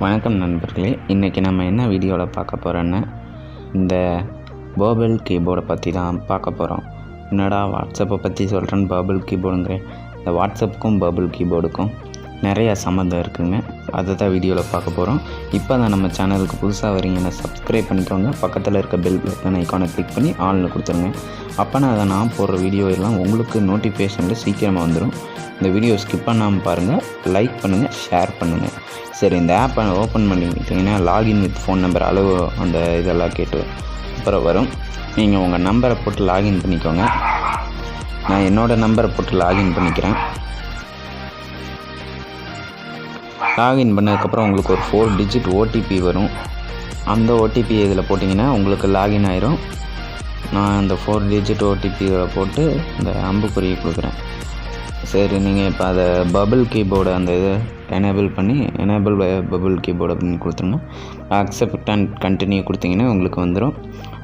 வணக்கம் நண்பர்களே, இன்றைக்கி நம்ம என்ன வீடியோவில் பார்க்க போகிறோன்னா இந்த பாபிள் கீபோர்டை பற்றி தான் பார்க்க போகிறோம். என்னடா வாட்ஸ்அப்பை பற்றி சொல்கிறேன்னு பாபிள் கீபோர்டுங்கிறேன். இந்த வாட்ஸ்அப்புக்கும் பாபிள் கீபோர்டுக்கும் நிறையா சம்மந்தம் இருக்குதுங்க. அதை தான் வீடியோவில் பார்க்க போகிறோம். இப்போ தான் நம்ம சேனலுக்கு புதுசாக வரீங்கன்னா சப்ஸ்கிரைப் பண்ணிக்கோங்க. பக்கத்தில் இருக்க பெல் பட்டன் ஐக்கானை கிளிக் பண்ணி ஆன்லைன் கொடுத்துருங்க. அப்போனா அதை நான் போடுற வீடியோ எல்லாம் உங்களுக்கு நோட்டிஃபிகேஷனில் சீக்கிரமாக வந்துடும். இந்த வீடியோ ஸ்கிப் பண்ணாமல் பாருங்கள், லைக் பண்ணுங்கள், ஷேர் பண்ணுங்கள். சரி, இந்த ஆப்பை ஓப்பன் பண்ணிக்கிட்டிங்கன்னா லாகின் வித் ஃபோன் நம்பர் அளவு அந்த இதெல்லாம் கேட்டு அப்புறம் வரும். நீங்கள் உங்கள் நம்பரை போட்டு லாகின் பண்ணிக்கோங்க. நான் என்னோடய நம்பரை போட்டு லாகின் பண்ணிக்கிறேன். லாகின் பண்ணதுக்கப்புறம் உங்களுக்கு ஒரு 4 டிஜிட் ஓடிபி வரும். அந்த ஓடிபி இதில் போட்டிங்கன்னா உங்களுக்கு லாகின் ஆயிரும். நான் அந்த 4 டிஜிட் ஓடிபி இதில் போட்டு இந்த அம்புக்குறியை கொடுக்குறேன். சரி, நீங்கள் இப்போ அதை பபிள் கீபோர்டு அந்த இதை எனேபிள் பபிள் கீபோர்டு அப்படின்னு கொடுத்துருங்க. அக்செப்ட் அண்ட் கண்டினியூ கொடுத்தீங்கன்னா உங்களுக்கு வந்துடும்.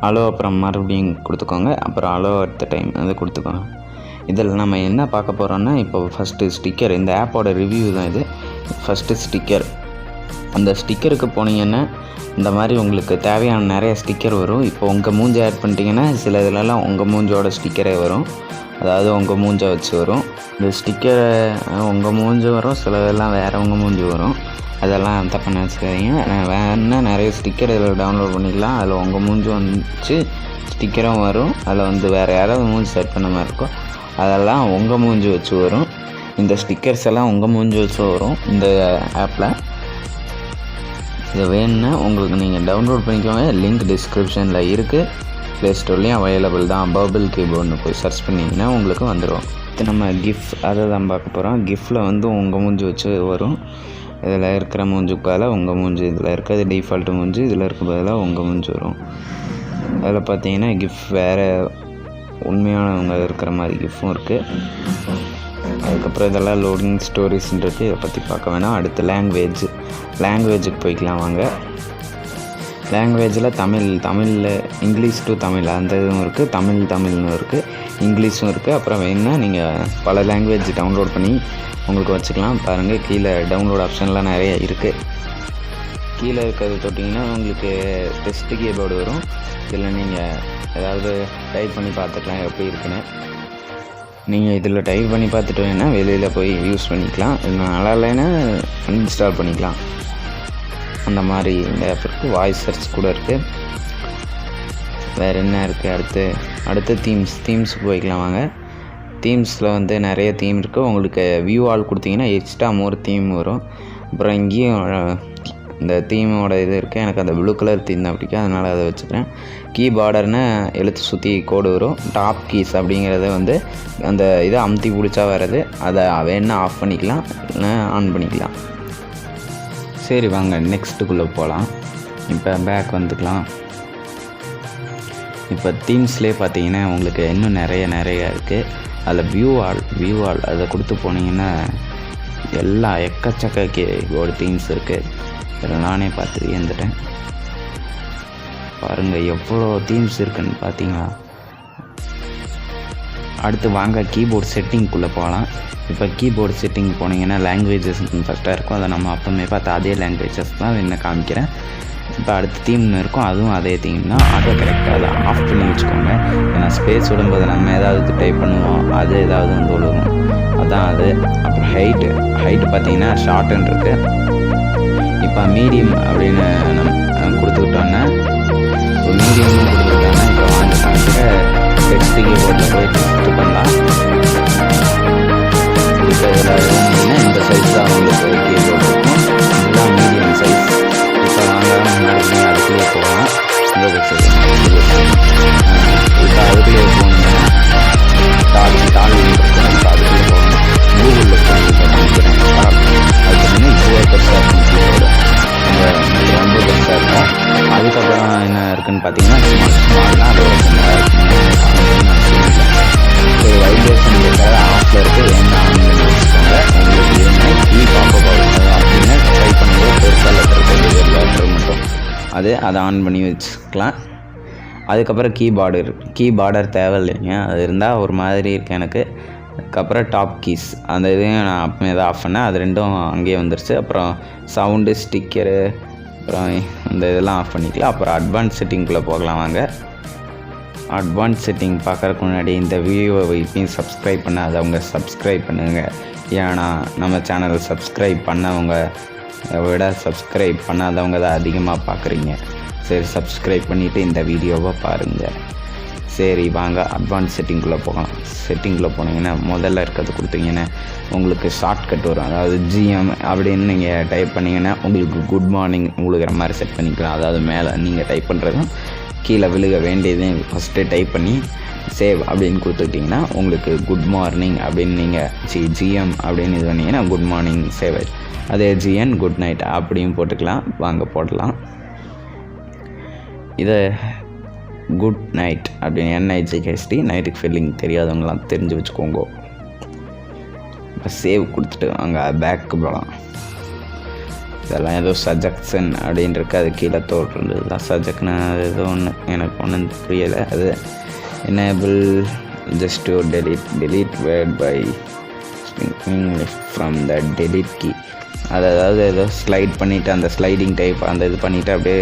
அலோ அப்புறம் மறுபடியும் கொடுத்துக்கோங்க. அப்புறம் அலோ அட் த டைம் அதை கொடுத்துக்கோங்க. இதில் நம்ம என்ன பார்க்க போகிறோன்னா, இப்போ ஃபஸ்ட்டு ஸ்டிக்கர், இந்த ஆப்போட ரிவ்யூ தான் இது. First sticker. அந்த ஸ்டிக்கருக்கு போனீங்கன்னா இந்த மாதிரி உங்களுக்கு தேவையான நிறைய ஸ்டிக்கர் வரும். இப்போ உங்கள் மூஞ்சை ஆட் பண்ணிட்டீங்கன்னா சில இதிலலாம் உங்கள் மூஞ்சோட ஸ்டிக்கரே வரும். அதாவது உங்கள் மூஞ்சை வச்சு வரும். இந்த ஸ்டிக்கரை உங்கள் மூஞ்சி வரும், சில இதெல்லாம் வேறு உங்கள் மூஞ்சி வரும். அதெல்லாம் தப்பு நினச்சிக்காதீங்க. வேணுன்னா நிறைய ஸ்டிக்கர் இதில் டவுன்லோட் பண்ணிக்கலாம். அதில் உங்கள் மூஞ்சி வந்துச்சு ஸ்டிக்கரும் வரும். அதில் வேறு யாராவது மூஞ்சி செட் பண்ண மாதிரி இருக்கும், அதெல்லாம் உங்கள் மூஞ்சி வச்சு வரும். இந்த ஸ்டிக்கர்ஸ் எல்லாம் உங்கள் மூஞ்சி வச்சு வரும் இந்த ஆப்பில். இது வேணுன்னா உங்களுக்கு நீங்கள் டவுன்லோட் பண்ணிக்கோங்க. லிங்க் டிஸ்கிரிப்ஷனில் இருக்குது. ப்ளே ஸ்டோர்லேயும் அவைலபிள் தான். பாபிள் கீபோர்டுன்னு போய் சர்ச் பண்ணிங்கன்னா உங்களுக்கு வந்துடும். இது நம்ம கிஃப்ட் அதை தான் பார்க்க போகிறோம். கிஃப்டில் உங்கள் மூஞ்சி வச்சு வரும். இதில் இருக்கிற மூஞ்சுக்கு பதிலாக உங்கள் மூஞ்சி, இதில் இருக்கிறது டிஃபால்ட்டு மூஞ்சி, இதில் இருக்க பதிலாக உங்கள் மூஞ்சி வரும். அதில் பார்த்தீங்கன்னா கிஃப்ட் வேறு உண்மையானவங்க இருக்கிற மாதிரி கிஃப்டும் இருக்குது. அதுக்கப்புறம் இதெல்லாம் லோடிங் ஸ்டோரிஸ்ன்றது இதை பற்றி பார்க்க வேணாம். அடுத்து லாங்குவேஜுக்கு போய்க்கலாம் வாங்க. லாங்குவேஜில் தமிழில் இங்கிலீஷ் டு தமிழ் அந்த இதுவும் இருக்குது, தமிழ்னு இருக்குது, இங்கிலீஷும் இருக்குது. அப்புறம் வேணுன்னா நீங்கள் பல லாங்குவேஜ் டவுன்லோட் பண்ணி உங்களுக்கு வச்சுக்கலாம். பாருங்கள், கீழே டவுன்லோட் ஆப்ஷன்லாம் நிறைய இருக்குது. கீழே இருக்கிறது தொட்டிங்கன்னா உங்களுக்கு டெஸ்ட் கீபோர்டு வரும். இதில் நீங்கள் ஏதாவது டைப் பண்ணி பார்த்துக்கலாம் எப்படி இருக்குன்னு. நீங்கள் இதில் டைப் பண்ணி பார்த்துட்டு வேணால் வெளியில் போய் யூஸ் பண்ணிக்கலாம். நல்லா இல்லைன்னா அன்இன்ஸ்டால் பண்ணிக்கலாம். அந்த மாதிரி இந்த ஆப் இருக்குது. வாய்ஸ் சர்ச் கூட இருக்குது. வேறு என்ன இருக்குது? அடுத்து தீம்ஸுக்கு போய்க்கலாம் வாங்க. தீம்ஸில் நிறைய தீம் இருக்குது. உங்களுக்கு வியூ ஆல் கொடுத்தீங்கன்னா எக்ஸ்ட்ரா மோர் தீம் வரும். அப்புறம் இங்கேயும் இந்த தீமோட இது இருக்குது. எனக்கு அந்த ப்ளூ கலர் தீம் தான் பிடிக்கும், அதனால் அதை வச்சுக்கிறேன். கீபார்டர்னு எழுத்து சுற்றி கோடு வரும். டாப் கீஸ் அப்படிங்கிறத அந்த இதை அமுத்தி பிடிச்சா வர்றது. அதை வேணா ஆஃப் பண்ணிக்கலாம், இல்லை ஆன் பண்ணிக்கலாம். சரி வாங்க நெக்ஸ்ட்டுக்குள்ளே போகலாம். இப்போ பேக் வந்துக்கலாம். இப்போ தீம்ஸ்லேயே பார்த்தீங்கன்னா உங்களுக்கு இன்னும் நிறைய இருக்குது. அதில் வியூ ஆல் அதை கொடுத்து போனீங்கன்னா எல்லா எக்கச்சக்க கீபோர்டு தீம்ஸ் இருக்குது. இதில் நானே பார்த்து வியந்துட்டேன். பாருங்கள் எவ்வளோ தீம்ஸ் இருக்குன்னு பார்த்தீங்களா. அடுத்து வாங்க கீபோர்டு செட்டிங்குள்ளே போகலாம். இப்போ கீபோர்டு செட்டிங் போனீங்கன்னா லாங்குவேஜஸ் ஃபஸ்ட்டாக இருக்கும். அதை நம்ம அப்போமே பார்த்து அதே லாங்குவேஜஸ் தான் என்ன காமிக்கிறேன். இப்போ அடுத்த தீம்னு இருக்கும், அதுவும் அதே தீம் தான். ஆட்டோ கரெக்டாக அதை ஆஃப் பண்ணி வச்சுக்கோங்க. ஏன்னா ஸ்பேஸ் விடும்போது நம்ம ஏதாவது டைப் பண்ணுவோம், அது ஏதாவது விழுவும், அதான் அது. அப்புறம் ஹைட்டு பார்த்தீங்கன்னா ஷார்ட்டுன்னு இருக்குது. இப்போ மீடியம் அப்படின்னு நம்ம கொடுத்துக்கிட்டோன்னா மீடியம்னு கொடுத்துக்கிட்டோன்னா இப்போ வாங்க காமிக்கிற டெக்ஸ்ட் கீபோர்டில் போய் டெக்ஸ்ட் பண்ணலாம். இப்போ இதில் இந்த சைஸ் தான் கீபோர்டு இருக்கும். இதுதான் மீடியம் சைஸ். இப்போ மறுபடியும் அதுக்குள்ளே போகலாம். இந்த இப்போ அதுக்குள்ளே போகணுங்கன்னா டால் இருக்கும். இப்போ அதுக்குள்ளே போகணும். கூகுளில் காமிக்கிறேன். அது இதுவே பெருசாக இருக்கும். கீபோர்டு ரொம்ப பெருசாக இருக்கும். அதுக்கப்புறம் என்ன இருக்குதுன்னு பார்த்தீங்கன்னா ஸ்மால்னால் அது ஒரு ஒரு வைப்ரேஷன் இருக்கிற ஆஃபில் இருக்குது. என்ன ஆன் பண்ணி வச்சுக்கோங்க. உங்களுக்கு வேணும் பாப்பப் அப்படின்னு ட்ரை பண்ணும்போது பெருசாக லெட்டர் மட்டும் அதை ஆன் பண்ணி வச்சுக்கலாம். அதுக்கப்புறம் கீபார்டர் தேவை இல்லைங்க. அது இருந்தால் ஒரு மாதிரி இருக்குது எனக்கு. அதுக்கப்புறம் டாப் கீஸ் அந்த இதையும் நான் அப்போ தான் ஆஃப் பண்ணேன், அது ரெண்டும் அங்கேயே வந்துருச்சு. அப்புறம் சவுண்டு, ஸ்டிக்கரு, அப்புறம் இந்த இதெல்லாம் ஆஃப் பண்ணிக்கலாம். அப்புறம் அட்வான்ஸ் செட்டிங்குள்ளே போகலாம் வாங்க. அட்வான்ஸ் செட்டிங் பார்க்குறதுக்கு முன்னாடி இந்த வீடியோவை இப்பயும் சப்ஸ்கிரைப் பண்ணாதவங்க சப்ஸ்கிரைப் பண்ணுங்கள். ஏன்னா நம்ம சேனலை சப்ஸ்கிரைப் பண்ணவங்க விட சப்ஸ்கிரைப் பண்ணாதவங்க தான் அதிகமாக பார்க்குறீங்க. சரி, சப்ஸ்கிரைப் பண்ணிவிட்டு இந்த வீடியோவை பாருங்கள். சரி வாங்க அட்வான்ஸ் செட்டிங்குள்ளே போகலாம். செட்டிங்குள்ளே போனீங்கன்னா முதல்ல இருக்கிறது கொடுத்தீங்கன்னா உங்களுக்கு ஷார்ட்கட் வரும். அதாவது GM அப்படின்னு நீங்கள் டைப் பண்ணிங்கன்னா உங்களுக்கு குட் மார்னிங் விழுகிற மாதிரி செட் பண்ணிக்கலாம். அதாவது மேலே நீங்கள் டைப் பண்ணுறதும் கீழே விழுக வேண்டியதையும் ஃபஸ்ட்டு டைப் பண்ணி சேவ் அப்படின்னு கொடுத்துக்கிட்டிங்கன்னா உங்களுக்கு குட் மார்னிங் அப்படின்னு நீங்கள் GM அப்படின்னு இது பண்ணிங்கன்னா குட் மார்னிங் சேவ் ஆயிடும். அதே GN குட் நைட் அப்படியும் போட்டுக்கலாம். வாங்க போடலாம். இதை குட் நைட் அப்படின்னு NIGHT நைட்டுக்கு ஃபீலிங் தெரியாதவங்களாம் தெரிஞ்சு வச்சுக்கோங்க. இப்போ சேவ் கொடுத்துட்டு அங்கே பேக்கு போகலாம். இதெல்லாம் ஏதோ சஜெக்ஷன் அப்படின்னு இருக்குது, அது கீழே தோற்றுறது தான் சஜெக்ட்னா அது ஏதோ ஒன்று எனக்கு ஒன்றும் புரியலை. அது enable just to delete word by from the delete key. அதாவது ஏதோ ஸ்லைட் பண்ணிவிட்டு அந்த ஸ்லைடிங் டைப் அந்த இது பண்ணிவிட்டு அப்படியே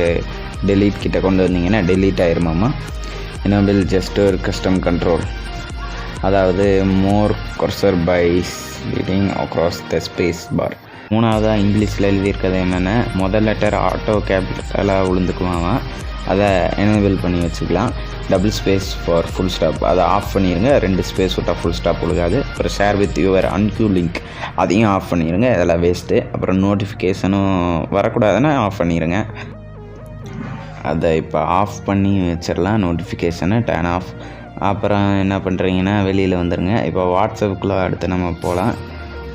delete கிட்ட கொண்டு வந்தீங்கன்னா delete ஆயிருமாம்மா. எனேபிள் ஜஸ்ட் ஒரு கஸ்டம் கண்ட்ரோல், அதாவது more cursor by sliding across the space bar. மூணாவதாக இங்கிலீஷில் எழுதியிருக்கிறது என்னென்ன, முதல் லெட்டர் ஆட்டோ கேபிட்டலாக விழுந்துக்குவாங்க, அதை எனேபிள் பண்ணி வச்சுக்கலாம். Double space for full stop அதை ஆஃப் பண்ணிடுங்க, 2 ஸ்பேஸ் விட்டால் ஃபுல் ஸ்டாப் விழுகாது. அப்புறம் ஷேர் வித் யுவர் அன்கியூ லிங்க் அதையும் ஆஃப் பண்ணிடுங்க, இதெல்லாம் வேஸ்ட்டு. அப்புறம் நோட்டிஃபிகேஷனும் வரக்கூடாதுன்னா ஆஃப் பண்ணிடுங்க. அதை இப்போ ஆஃப் பண்ணி வச்சிடலாம், நோட்டிஃபிகேஷனை டர்ன் ஆஃப். அப்புறம் என்ன பண்ணுறீங்கன்னா வெளியில் வந்துடுங்க. இப்போ வாட்ஸ்அப்புக்குள்ளே அடுத்து நம்ம போகலாம்.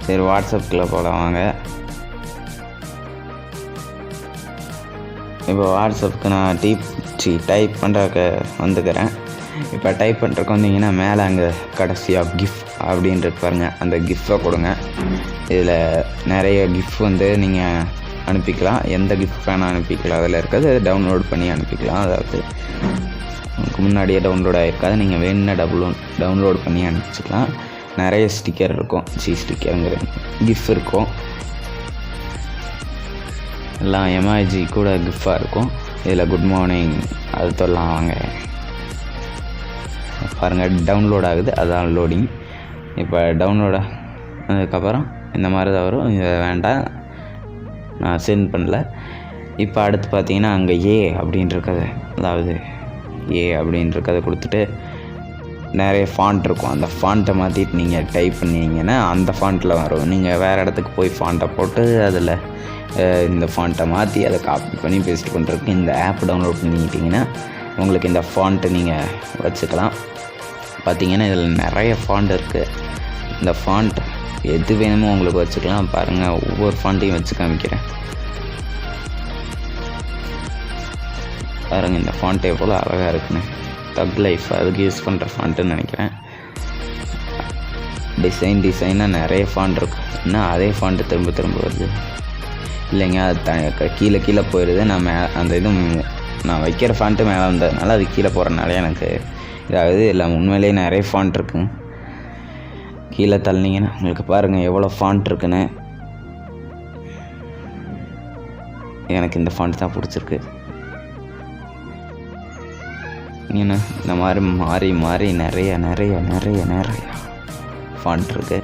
சரி, வாட்ஸ்அப்புக்குள்ளே போகலாம் வாங்க. இப்போ வாட்ஸ்அப்புக்கு நான் டைப் பண்ணுறக்க வந்துக்கிறேன். இப்போ டைப் பண்ணுறக்கு வந்தீங்கன்னா மேலே அங்கே கடைசியாக கிஃப் அப்படின்றது பாருங்கள், அந்த கிஃப்டை கொடுங்க. இதில் நிறைய கிஃப்ட் வந்து நீங்கள் அனுப்பிக்கலாம், எந்த கிஃப்ட் வேணால் அனுப்பிக்கலாம். அதில் இருக்கிறது டவுன்லோட் பண்ணி அனுப்பிக்கலாம். அதாவது உங்களுக்கு முன்னாடியே டவுன்லோட் ஆகிருக்காது, நீங்கள் வேணுன்னா டவுன்லோட் பண்ணி அனுப்பிச்சிக்கலாம். நிறைய ஸ்டிக்கர் இருக்கும், ஸ்டிக்கருங்கிற கிஃப்ட் இருக்கும், எல்லாம் எம்ஐஜி கூட கிஃப்டாக இருக்கும். இதில் குட் மார்னிங் அது சொல்லலாம் வாங்க. பாருங்கள் டவுன்லோட் ஆகுது, அதுதான் லோடிங். இப்போ டவுன்லோட் அதுக்கப்புறம் இந்த மாதிரி தான் வரும். இதை வேண்டாம், நான் சென்ட் பண்ணல. இப்போ அடுத்து பார்த்தீங்கன்னா அங்கே அப்படின்றத, அதாவது அப்படின்றத கொடுத்துட்டு நிறைய ஃபாண்ட் இருக்கும், அந்த ஃபாண்ட்டை மாற்றிட்டு நீங்கள் டைப் பண்ணிங்கன்னா அந்த ஃபாண்ட்டில் வரும். நீங்கள் வேறு இடத்துக்கு போய் ஃபாண்ட்டை போட்டு அதில் இந்த ஃபாண்ட்டை மாற்றி அதை காப்பி பண்ணி பேஸ்ட் பண்ணுறதுக்கு இந்த ஆப் டவுன்லோட் பண்ணிக்கிட்டிங்கன்னா உங்களுக்கு இந்த ஃபாண்ட்டை நீங்கள் வச்சுக்கலாம். பார்த்தீங்கன்னா இதில் நிறைய ஃபாண்ட் இருக்குது. இந்த ஃபாண்ட் எது வேணுமோ உங்களுக்கு வச்சுக்கலாம். பாருங்கள், ஒவ்வொரு ஃபாண்ட்டையும் வச்சு காமிக்கிறேன் பாருங்கள். இந்த ஃபாண்ட் எவ்வளோ அழகாக இருக்குன்னு, தக் லைஃப் அதுக்கு யூஸ் பண்ணுற ஃபாண்ட்டுன்னு நினைக்கிறேன். டிசைனாக நிறைய ஃபாண்ட் இருக்கும். இன்னும் அதே ஃபாண்ட்டு திரும்ப வருது இல்லைங்க, அது கீழே போயிடுது. நான் அந்த இதுவும் நான் வைக்கிற ஃபாண்ட்டு மேலே வந்ததுனால அது கீழே போகிறனால எனக்கு இதாகுது. இல்லை உண்மையிலேயே நிறைய ஃபாண்ட் இருக்குங்க. கீழே தள்ளினீங்கன்னா உங்களுக்கு பாருங்கள் எவ்வளோ ஃபாண்ட் இருக்குன்னு. எனக்கு இந்த ஃபாண்ட் தான் பிடிச்சிருக்கு. ஏன்னா இந்த மாதிரி மாறி நிறைய ஃபாண்ட் இருக்குது.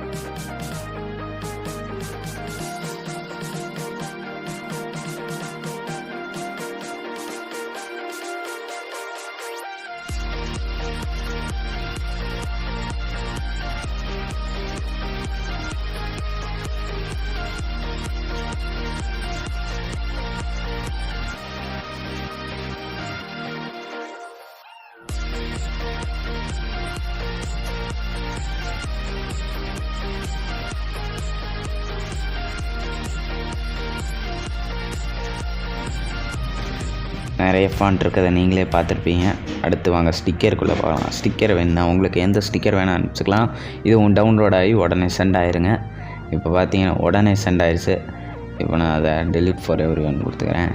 நிறைய ஃபாண்ட் இருக்கிறத நீங்களே பார்த்துருப்பீங்க. அடுத்து வாங்க ஸ்டிக்கருக்குள்ளே போகலாம். ஸ்டிக்கர் வேணும்னா உங்களுக்கு எந்த ஸ்டிக்கர் வேணால் அனுப்பிச்சிக்கலாம். இதுவும் டவுன்லோட் ஆகி உடனே சென்ட் ஆயிருங்க. இப்போ பார்த்தீங்கன்னா உடனே சென்ட் ஆயிடுச்சு. இப்போ நான் அதை delete for everyone கொடுத்துக்கிறேன்.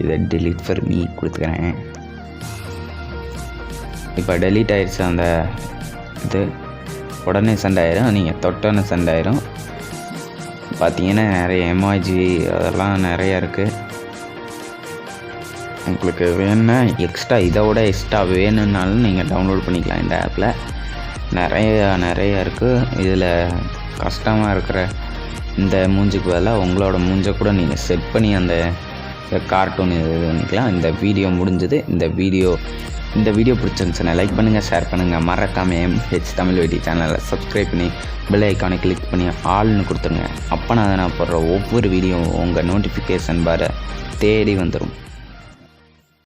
இதை delete for me கொடுத்துக்கிறேன். இப்போ delete ஆயிடுச்சு அந்த இது. உடனே சென்ட் ஆயிரும், நீங்கள் தொட்டோன்னு சென்ட் ஆயிரும். பார்த்தீங்கன்னா நிறைய எமோஜி அதெல்லாம் நிறையா இருக்குது. உங்களுக்கு வேணுன்னா எக்ஸ்ட்ரா எக்ஸ்ட்ரா வேணும்னாலும் நீங்கள் டவுன்லோட் பண்ணிக்கலாம். இந்த ஆப்பில் நிறையா இருக்குது. இதில் கஷ்டமாக இருக்கிற இந்த மூஞ்சிக்கு பதிலாக உங்களோட மூஞ்சை கூட நீங்கள் செட் பண்ணி அந்த கார்ட்டூன் இது பண்ணிக்கலாம். இந்த வீடியோ முடிஞ்சது. இந்த வீடியோ பிடிச்சிருந்துச்சுன்னா லைக் பண்ணுங்கள், ஷேர் பண்ணுங்கள். மறக்காமல் MHTAMILYT சேனலை சப்ஸ்கிரைப் பண்ணி பெல் ஐக்கானை கிளிக் பண்ணி ஆல்னு கொடுத்துருங்க. அப்போ நான் போடுற ஒவ்வொரு வீடியோ உங்கள் நோட்டிஃபிகேஷன் பாரை தேடி வந்துடும்.